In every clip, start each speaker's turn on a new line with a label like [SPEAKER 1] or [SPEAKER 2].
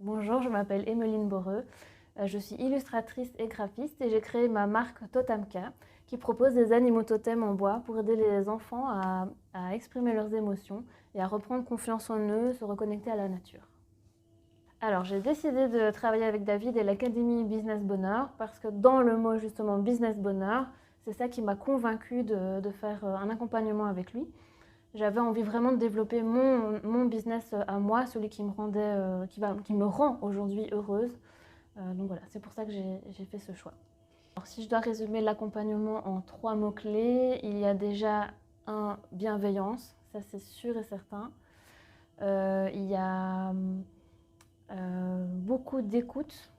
[SPEAKER 1] Bonjour, je m'appelle Emmeline Boreux. Je suis illustratrice et graphiste et j'ai créé ma marque Totemka qui propose des animaux totems en bois pour aider les enfants à exprimer leurs émotions et à reprendre confiance en eux, se reconnecter à la nature. Alors, j'ai décidé de travailler avec David et l'Académie Business Bonheur parce que dans le mot justement Business Bonheur, c'est ça qui m'a convaincue de faire un accompagnement avec lui. J'avais envie vraiment de développer mon business à moi, celui qui me rend aujourd'hui heureuse. Donc voilà, c'est pour ça que j'ai fait ce choix. Alors, si je dois résumer l'accompagnement en 3 mots-clés, il y a déjà bienveillance, ça c'est sûr et certain. Il y a beaucoup d'écoute.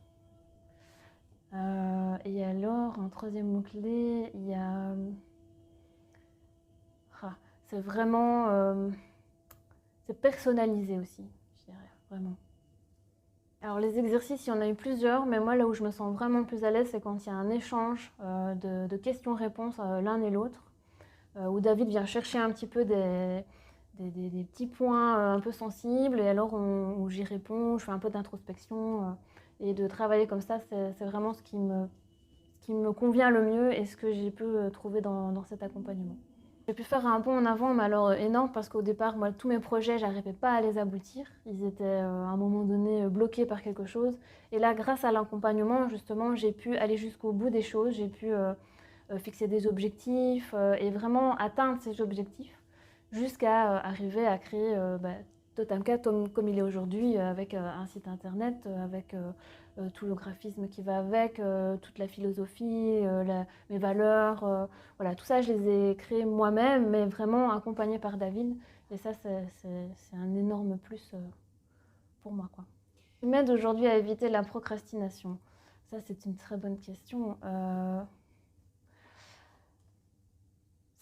[SPEAKER 1] Et alors, en 3e mot-clé, il y a... c'est vraiment... c'est personnalisé aussi, je dirais, vraiment. Alors les exercices, il y en a eu plusieurs, mais moi là où je me sens vraiment plus à l'aise, c'est quand il y a un échange de questions-réponses l'un et l'autre, où David vient chercher un petit peu des petits points un peu sensibles, et alors où j'y réponds, je fais un peu d'introspection, et de travailler comme ça, c'est vraiment ce qui me convient le mieux et ce que j'ai pu trouver dans cet accompagnement. J'ai pu faire un bond en avant, mais alors énorme, parce qu'au départ, moi, tous mes projets, j'arrivais pas à les aboutir. Ils étaient à un moment donné bloqués par quelque chose. Et là, grâce à l'accompagnement, justement, j'ai pu aller jusqu'au bout des choses. J'ai pu fixer des objectifs et vraiment atteindre ces objectifs jusqu'à arriver à créer Totemka comme il est aujourd'hui, avec un site internet, avec tout le graphisme qui va avec, toute la philosophie, mes valeurs. Voilà, tout ça, je les ai créés moi-même, mais vraiment accompagnée par David. Et ça, c'est un énorme plus pour moi, quoi. Ce qui m'aide aujourd'hui à éviter la procrastination, ça, c'est une très bonne question.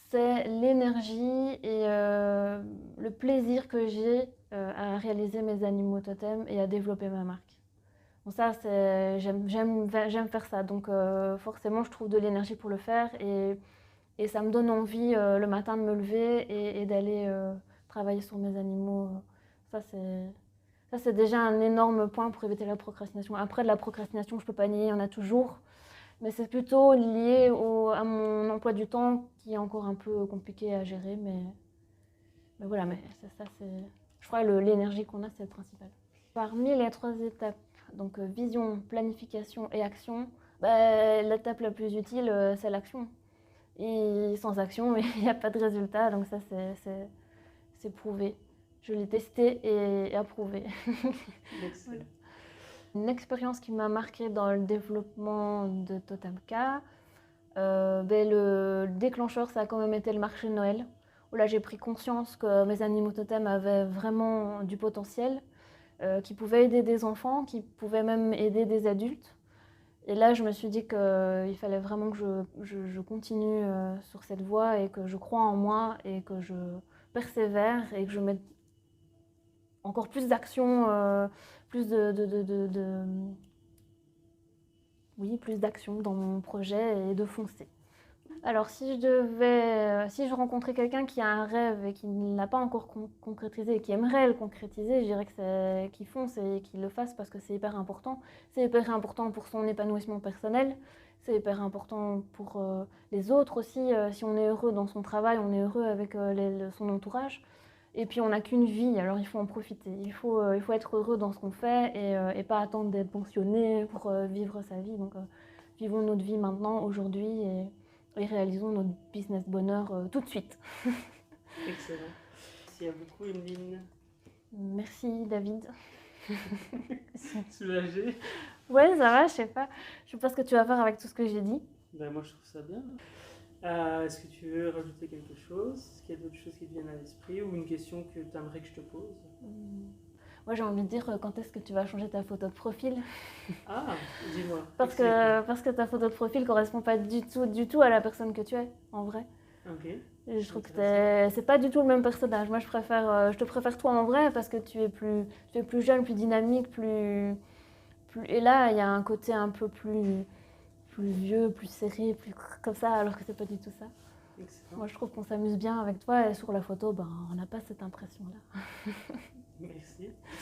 [SPEAKER 1] C'est l'énergie et le plaisir que j'ai à réaliser mes animaux totems et à développer ma marque. Bon, ça, j'aime faire ça, donc forcément, je trouve de l'énergie pour le faire et ça me donne envie le matin de me lever et d'aller travailler sur mes animaux. Ça, c'est déjà un énorme point pour éviter la procrastination. Après, de la procrastination, je ne peux pas nier, il y en a toujours. Mais c'est plutôt lié à mon emploi du temps qui est encore un peu compliqué à gérer. Mais voilà, mais je crois que l'énergie qu'on a, c'est le principal. Parmi les 3 étapes, donc vision, planification et action, l'étape la plus utile, c'est l'action. Et sans action, il n'y a pas de résultat, donc ça, c'est prouvé. Je l'ai testé et approuvé.
[SPEAKER 2] Excellent.
[SPEAKER 1] Une expérience qui m'a marquée dans le développement de Totemka, le déclencheur, ça a quand même été le marché de Noël, où là j'ai pris conscience que mes animaux totems avaient vraiment du potentiel, qui pouvaient aider des enfants, qui pouvaient même aider des adultes. Et là, je me suis dit qu'il fallait vraiment que je continue sur cette voie et que je crois en moi et que je persévère et que je mette encore plus d'action, plus oui, plus d'action dans mon projet et de foncer. Alors, si je rencontrais quelqu'un qui a un rêve et qui ne l'a pas encore concrétisé et qui aimerait le concrétiser, je dirais qu'il fonce et qu'il le fasse parce que c'est hyper important. C'est hyper important pour son épanouissement personnel, c'est hyper important pour les autres aussi. Si on est heureux dans son travail, on est heureux avec son entourage. Et puis on n'a qu'une vie, alors il faut en profiter. Il faut être heureux dans ce qu'on fait et pas attendre d'être pensionné pour vivre sa vie. Donc vivons notre vie maintenant, aujourd'hui, et réalisons notre business bonheur tout de suite.
[SPEAKER 2] Excellent. Merci à beaucoup, Emeline.
[SPEAKER 1] Merci David.
[SPEAKER 2] Soulagé.
[SPEAKER 1] Ouais, ça va, je sais pas. Je sais pas ce que tu vas faire avec tout ce que j'ai dit.
[SPEAKER 2] Ben, moi, je trouve ça bien. Est-ce que tu veux rajouter quelque chose? Est-ce qu'il y a d'autres choses qui te viennent à l'esprit ou une question que tu aimerais que je te pose?
[SPEAKER 1] Moi, j'ai envie de dire quand est-ce que tu vas changer ta photo de profil?
[SPEAKER 2] Ah, dis-moi.
[SPEAKER 1] Parce que ta photo de profil correspond pas du tout à la personne que tu es, en vrai.
[SPEAKER 2] Ok.
[SPEAKER 1] Et je trouve que c'est pas du tout le même personnage. Moi, je te préfère toi en vrai parce que tu es plus jeune, plus dynamique, et là, il y a un côté un peu plus vieux, plus serré, plus comme ça, alors que c'est pas du tout ça.
[SPEAKER 2] Excellent.
[SPEAKER 1] Moi, je trouve qu'on s'amuse bien avec toi et sur la photo, on n'a pas cette impression-là.
[SPEAKER 2] Merci.